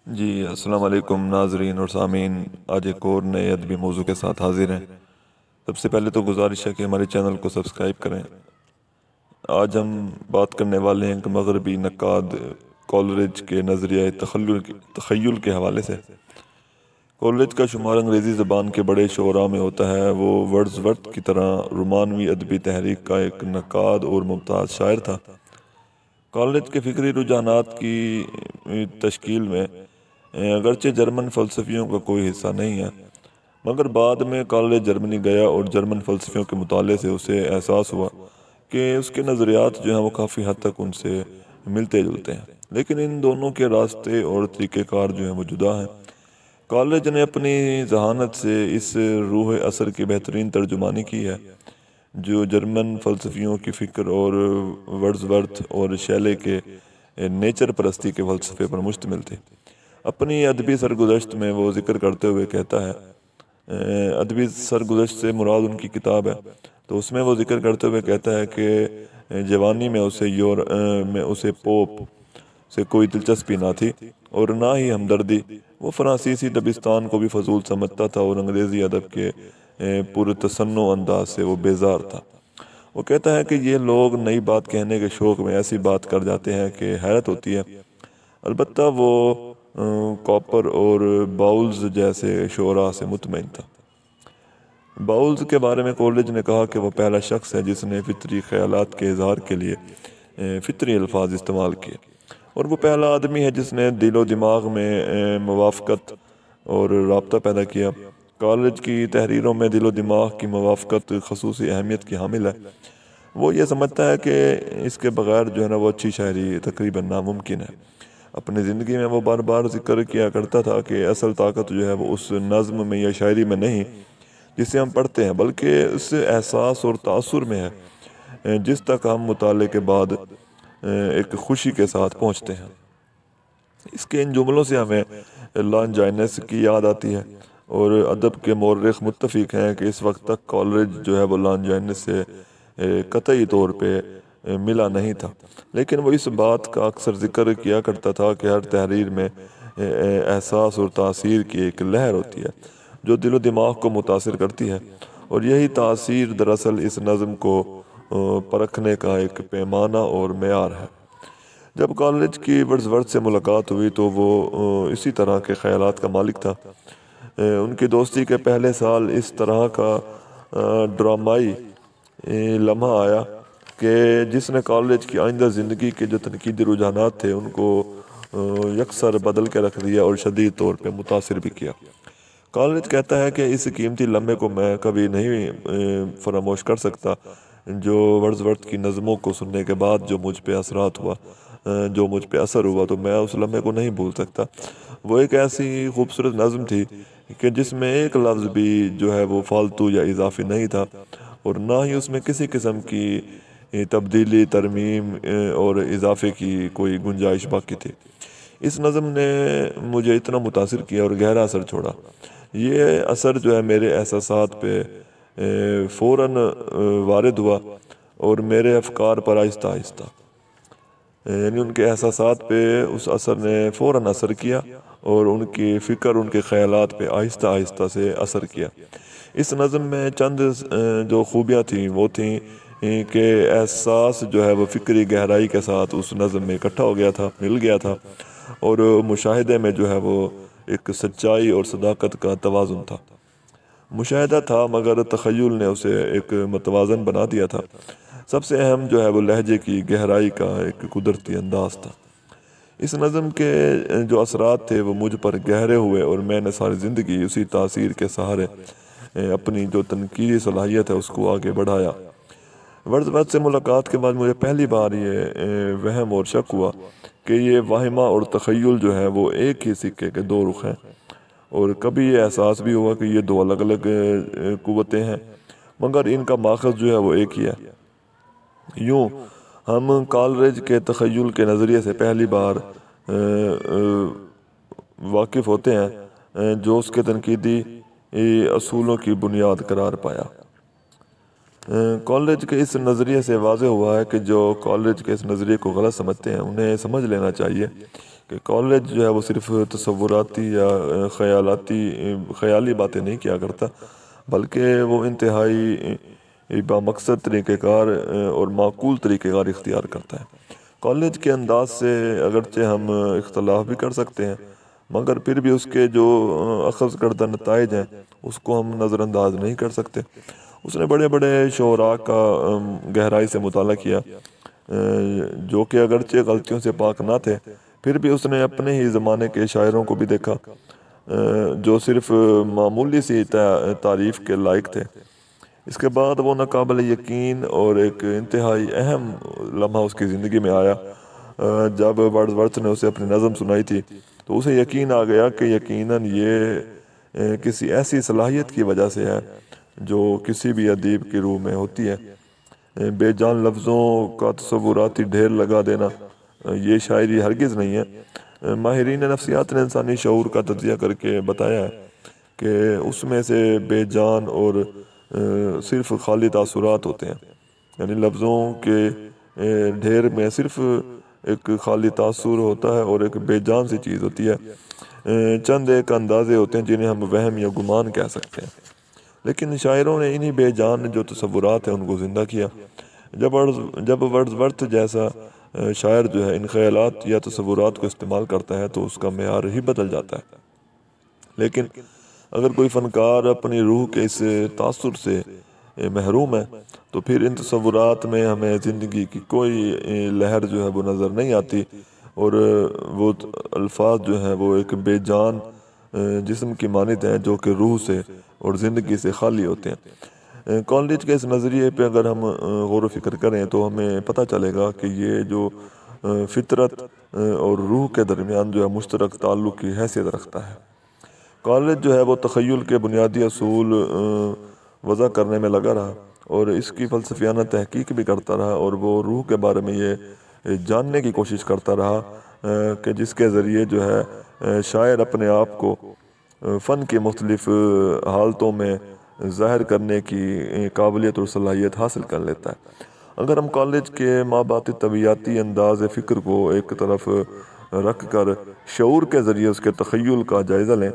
جی السلام علیکم ناظرین اور سامعین، آج ایک اور نئے ادبی موضوع کے ساتھ حاضر ہیں۔ سب سے پہلے تو گزارش ہے کہ ہمارے چینل کو سبسکرائب کریں۔ آج ہم بات کرنے والے ہیں کہ مغربی نقاد کولرج کے نظریہ تخیل کے حوالے سے۔ کولرج کا شمار انگریزی زبان کے بڑے شعراء میں ہوتا ہے۔ وہ ورڈز ورتھ کی طرح رومانوی ادبی تحریک کا ایک نقاد اور ممتاز شاعر تھا۔ کالج کے فکری رجحانات کی تشکیل میں اگرچہ جرمن فلسفیوں کا کوئی حصہ نہیں ہے، مگر بعد میں کالج جرمنی گیا اور جرمن فلسفیوں کے مطالعے سے اسے احساس ہوا کہ اس کے نظریات جو ہیں وہ کافی حد تک ان سے ملتے جلتے ہیں، لیکن ان دونوں کے راستے اور طریقہ کار جو ہیں وہ جدا ہیں۔ کالج نے اپنی ذہانت سے اس روح اثر کی بہترین ترجمانی کی ہے جو جرمن فلسفیوں کی فکر اور ورڈزورتھ اور شیلے کے نیچر پرستی کے فلسفے پر مشتمل تھی۔ اپنی ادبی سرگزشت میں وہ ذکر کرتے ہوئے کہتا ہے، ادبی سرگزشت سے مراد ان کی کتاب ہے، تو اس میں وہ ذکر کرتے ہوئے کہتا ہے کہ جوانی میں اسے پوپ سے کوئی دلچسپی نہ تھی اور نہ ہی ہمدردی۔ وہ فرانسیسی دبستان کو بھی فضول سمجھتا تھا اور انگریزی ادب کے پرتصنع انداز سے وہ بیزار تھا۔ وہ کہتا ہے کہ یہ لوگ نئی بات کہنے کے شوق میں ایسی بات کر جاتے ہیں کہ حیرت ہوتی ہے۔ البتہ وہ کاپر اور باؤلز جیسے شعراء سے مطمئن تھا۔ باؤلز کے بارے میں کولج نے کہا کہ وہ پہلا شخص ہے جس نے فطری خیالات کے اظہار کے لیے فطری الفاظ استعمال کیے، اور وہ پہلا آدمی ہے جس نے دل و دماغ میں موافقت اور رابطہ پیدا کیا۔ کالج کی تحریروں میں دل و دماغ کی موافقت خصوصی اہمیت کی حامل ہے۔ وہ یہ سمجھتا ہے کہ اس کے بغیر جو ہے نا وہ اچھی شاعری تقریباً ناممکن ہے۔ اپنی زندگی میں وہ بار بار ذکر کیا کرتا تھا کہ اصل طاقت جو ہے وہ اس نظم میں یا شاعری میں نہیں جسے ہم پڑھتے ہیں، بلکہ اس احساس اور تاثر میں ہے جس تک ہم مطالعے کے بعد ایک خوشی کے ساتھ پہنچتے ہیں۔ اس کے ان جملوں سے ہمیں لانجائنس کی یاد آتی ہے، اور ادب کے مورخ متفق ہیں کہ اس وقت تک کولرج جو ہے وہ لانجائنس سے قطعی طور پہ ملا نہیں تھا، لیکن وہ اس بات کا اکثر ذکر کیا کرتا تھا کہ ہر تحریر میں احساس اور تاثیر کی ایک لہر ہوتی ہے جو دل و دماغ کو متاثر کرتی ہے، اور یہی تاثیر دراصل اس نظم کو پرکھنے کا ایک پیمانہ اور معیار ہے۔ جب کالج کی ورڈزورتھ سے ملاقات ہوئی تو وہ اسی طرح کے خیالات کا مالک تھا۔ ان کی دوستی کے پہلے سال اس طرح کا ڈرامائی لمحہ آیا کہ جس نے کالج کی آئندہ زندگی کے جو تنقیدی رجحانات تھے ان کو یکسر بدل کے رکھ دیا اور شدید طور پہ متاثر بھی کیا۔ کالج کہتا ہے کہ اس قیمتی لمحے کو میں کبھی نہیں فراموش کر سکتا جو ورڈزورتھ کی نظموں کو سننے کے بعد جو مجھ پہ اثر ہوا تو میں اس لمحے کو نہیں بھول سکتا۔ وہ ایک ایسی خوبصورت نظم تھی کہ جس میں ایک لفظ بھی جو ہے وہ فالتو یا اضافی نہیں تھا، اور نہ ہی اس میں کسی قسم کی تبدیلی، ترمیم اور اضافے کی کوئی گنجائش باقی تھی۔ اس نظم نے مجھے اتنا متاثر کیا اور گہرا اثر چھوڑا۔ یہ اثر جو ہے میرے احساسات پہ فوراً وارد ہوا اور میرے افکار پر آہستہ آہستہ، یعنی ان کے احساسات پہ اس اثر نے فوراً اثر کیا اور ان کی فکر، ان کے خیالات پہ آہستہ آہستہ سے اثر کیا۔ اس نظم میں چند جو خوبیاں تھیں وہ تھیں کہ احساس جو ہے وہ فکری گہرائی کے ساتھ اس نظم میں اکٹھا ہو گیا تھا، مل گیا تھا، اور مشاہدے میں جو ہے وہ ایک سچائی اور صداقت کا توازن تھا۔ مشاہدہ تھا مگر تخیل نے اسے ایک متوازن بنا دیا تھا۔ سب سے اہم جو ہے وہ لہجے کی گہرائی کا ایک قدرتی انداز تھا۔ اس نظم کے جو اثرات تھے وہ مجھ پر گہرے ہوئے اور میں نے ساری زندگی اسی تاثیر کے سہارے اپنی جو تنقیدی صلاحیت ہے اس کو آگے بڑھایا۔ ورڈزورتھ سے ملاقات کے بعد مجھے پہلی بار یہ وہم اور شک ہوا کہ یہ واہمہ اور تخیل جو ہے وہ ایک ہی سکے کے دو رخ ہیں، اور کبھی یہ احساس بھی ہوا کہ یہ دو الگ الگ قوتیں ہیں، مگر ان کا ماخذ جو ہے وہ ایک ہی ہے۔ یوں ہم کالرج کے تخیل کے نظریے سے پہلی بار واقف ہوتے ہیں جو اس کے تنقیدی اصولوں کی بنیاد قرار پایا۔ کالج کے اس نظریے سے واضح ہوا ہے کہ جو کالج کے اس نظریے کو غلط سمجھتے ہیں انہیں سمجھ لینا چاہیے کہ کالج جو ہے وہ صرف تصوراتی یا خیالی باتیں نہیں کیا کرتا، بلکہ وہ انتہائی بامقصد طریقہ کار اور معقول طریقہ کار اختیار کرتا ہے۔ کالج کے انداز سے اگرچہ ہم اختلاف بھی کر سکتے ہیں، مگر پھر بھی اس کے جو اخذ کردہ نتائج ہیں اس کو ہم نظر انداز نہیں کر سکتے۔ اس نے بڑے بڑے شعراء کا گہرائی سے مطالعہ کیا، جو کہ اگرچہ غلطیوں سے پاک نہ تھے، پھر بھی اس نے اپنے ہی زمانے کے شاعروں کو بھی دیکھا جو صرف معمولی سی تعریف کے لائق تھے۔ اس کے بعد وہ ناقابل یقین اور ایک انتہائی اہم لمحہ اس کی زندگی میں آیا جب ورڈزورتھ نے اسے اپنی نظم سنائی تھی، تو اسے یقین آ گیا کہ یقیناً یہ کسی ایسی صلاحیت کی وجہ سے ہے جو کسی بھی ادیب کی روح میں ہوتی ہے۔ بے جان لفظوں کا تصوراتی ڈھیر لگا دینا یہ شاعری ہرگز نہیں ہے۔ ماہرین نفسیات نے انسانی شعور کا تجزیہ کر کے بتایا ہے کہ اس میں سے بے جان اور صرف خالی تاثرات ہوتے ہیں، یعنی لفظوں کے ڈھیر میں صرف ایک خالی تاثر ہوتا ہے اور ایک بے جان سی چیز ہوتی ہے۔ چند ایک اندازے ہوتے ہیں جنہیں ہم وہم یا گمان کہہ سکتے ہیں، لیکن شاعروں نے انہی بے جان جو تصورات ہیں ان کو زندہ کیا۔ جب ورڈزورتھ جیسا شاعر جو ہے ان خیالات یا تصورات کو استعمال کرتا ہے تو اس کا معیار ہی بدل جاتا ہے۔ لیکن اگر کوئی فنکار اپنی روح کے اس تاثر سے محروم ہے تو پھر ان تصورات میں ہمیں زندگی کی کوئی لہر جو ہے وہ نظر نہیں آتی، اور وہ الفاظ جو ہیں وہ ایک بے جان جسم کی مانند ہیں جو کہ روح سے اور زندگی سے خالی ہوتے ہیں۔ کالج کے اس نظریے پہ اگر ہم غور و فکر کریں تو ہمیں پتہ چلے گا کہ یہ جو فطرت اور روح کے درمیان جو ہے مشترک تعلق کی حیثیت رکھتا ہے۔ کالج جو ہے وہ تخیل کے بنیادی اصول وضع کرنے میں لگا رہا اور اس کی فلسفیانہ تحقیق بھی کرتا رہا، اور وہ روح کے بارے میں یہ جاننے کی کوشش کرتا رہا کہ جس کے ذریعے جو ہے شاعر اپنے آپ کو فن کی مختلف حالتوں میں ظاہر کرنے کی قابلیت اور صلاحیت حاصل کر لیتا ہے۔ اگر ہم کالج کے مابعث طبیعیاتی انداز فکر کو ایک طرف رکھ کر شعور کے ذریعے اس کے تخیل کا جائزہ لیں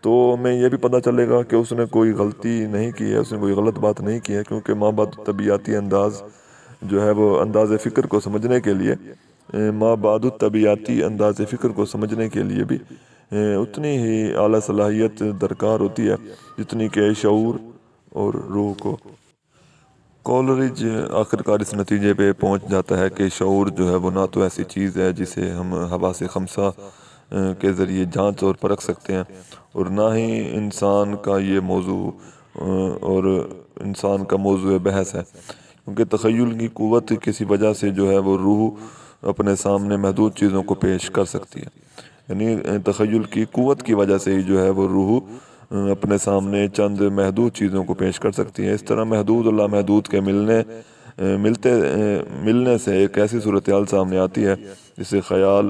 تو ہمیں یہ بھی پتہ چلے گا کہ اس نے کوئی غلطی نہیں کی ہے، اس نے کوئی غلط بات نہیں کی ہے، کیونکہ مابعث طبیعیاتی انداز جو ہے وہ انداز فکر کو سمجھنے کے لیے بھی اتنی ہی اعلیٰ صلاحیت درکار ہوتی ہے جتنی کہ شعور اور روح کو۔ کولرج آخرکار اس نتیجے پہ پہنچ جاتا ہے کہ شعور جو ہے وہ نہ تو ایسی چیز ہے جسے ہم حواس خمسہ کے ذریعے جانچ اور پرکھ سکتے ہیں، اور نہ ہی انسان کا یہ موضوع اور انسان کا موضوع بحث ہے، کیونکہ تخیل کی قوت کسی وجہ سے جو ہے وہ روح اپنے سامنے محدود چیزوں کو پیش کر سکتی ہے، یعنی تخیل کی قوت کی وجہ سے ہی جو ہے وہ روح اپنے سامنے چند محدود چیزوں کو پیش کر سکتی ہے۔ اس طرح محدود اور لامحدود کے ملنے سے ایک ایسی صورتحال سامنے آتی ہے جسے خیال،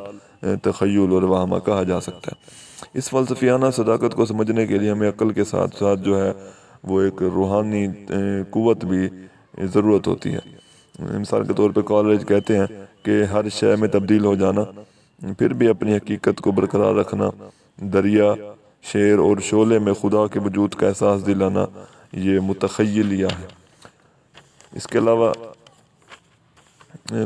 تخیل اور وہمہ کہا جا سکتا ہے۔ اس فلسفیانہ صداقت کو سمجھنے کے لیے ہمیں عقل کے ساتھ ساتھ جو ہے وہ ایک روحانی قوت بھی ضرورت ہوتی ہے۔ مثال کے طور پہ کالج کہتے ہیں کہ ہر شے میں تبدیل ہو جانا، پھر بھی اپنی حقیقت کو برقرار رکھنا، دریا، شیر اور شعلے میں خدا کے وجود کا احساس دلانا، یہ متخیلیہ ہے۔ اس کے علاوہ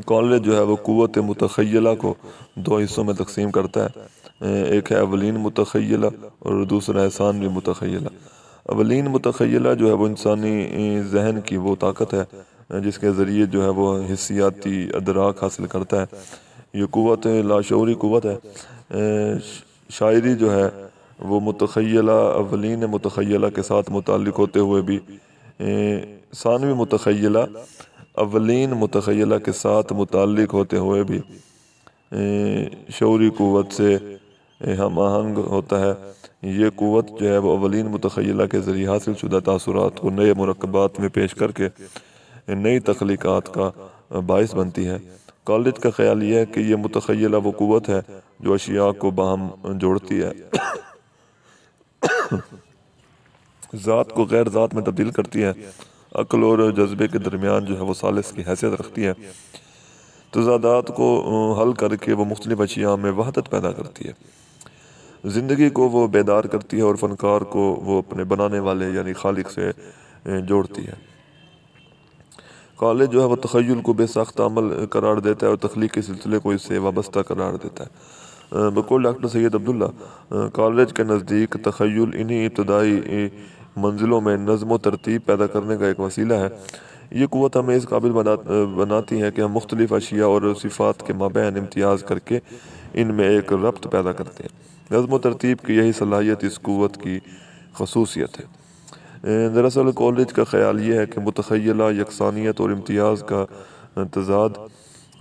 کالج جو ہے وہ قوت متخیلہ کو دو حصوں میں تقسیم کرتا ہے، ایک ہے اولین متخیلہ اور دوسرا ہے ثانوی متخیلہ۔ اولین متخیلہ جو ہے وہ انسانی ذہن کی وہ طاقت ہے جس کے ذریعے جو ہے وہ حسیاتی ادراک حاصل کرتا ہے، یہ قوت لاشعوری قوت ہے۔ شاعری جو ہے وہ متخیلہ اولین متخیلہ کے ساتھ متعلق ہوتے ہوئے بھی ثانوی متخیلہ اولین متخیلہ کے ساتھ متعلق ہوتے ہوئے بھی شعوری قوت سے ہم آہنگ ہوتا ہے۔ یہ قوت جو ہے وہ اولین متخیلہ کے ذریعے حاصل شدہ تاثرات کو نئے مرکبات میں پیش کر کے نئی تخلیقات کا باعث بنتی ہے۔ کالج کا خیال یہ ہے کہ یہ متخیلہ وہ قوت ہے جو اشیاء کو باہم جوڑتی ہے، ذات کو غیر ذات میں تبدیل کرتی ہے، عقل اور جذبے کے درمیان جو ہے وہ ثالث کی حیثیت رکھتی ہے۔ تضادات کو حل کر کے وہ مختلف اشیاء میں وحدت پیدا کرتی ہے، زندگی کو وہ بیدار کرتی ہے اور فنکار کو وہ اپنے بنانے والے یعنی خالق سے جوڑتی ہے۔ خالق جو ہے وہ تخیل کو بے ساختہ عمل قرار دیتا ہے اور تخلیقی سلسلے کو اس سے وابستہ قرار دیتا ہے۔ بقول ڈاکٹر سید عبداللہ، کالج کے نزدیک تخیل انہی ابتدائی منزلوں میں نظم و ترتیب پیدا کرنے کا ایک وسیلہ ہے۔ یہ قوت ہمیں اس قابل بناتی ہے کہ ہم مختلف اشیاء اور صفات کے مابین امتیاز کر کے ان میں ایک ربط پیدا کرتے ہیں۔ نظم و ترتیب کی یہی صلاحیت اس قوت کی خصوصیت ہے۔ دراصل کالج کا خیال یہ ہے کہ متخیلہ یکسانیت اور امتیاز کا تضاد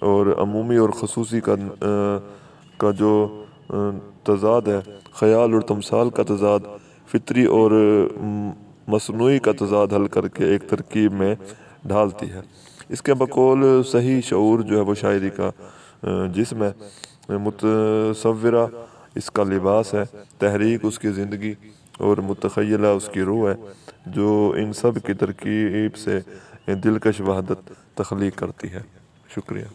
اور عمومی اور خصوصی کا جو تضاد ہے، خیال اور تمثال کا تضاد، فطری اور مصنوعی کا تضاد حل کر کے ایک ترکیب میں ڈھالتی ہے۔ اس کے بقول صحیح شعور جو ہے وہ شاعری کا جسم ہے، متصورہ اس کا لباس ہے، تحریک اس کی زندگی اور متخیلہ اس کی روح ہے، جو ان سب کی ترکیب سے دلکش وحدت تخلیق کرتی ہے۔ شکریہ۔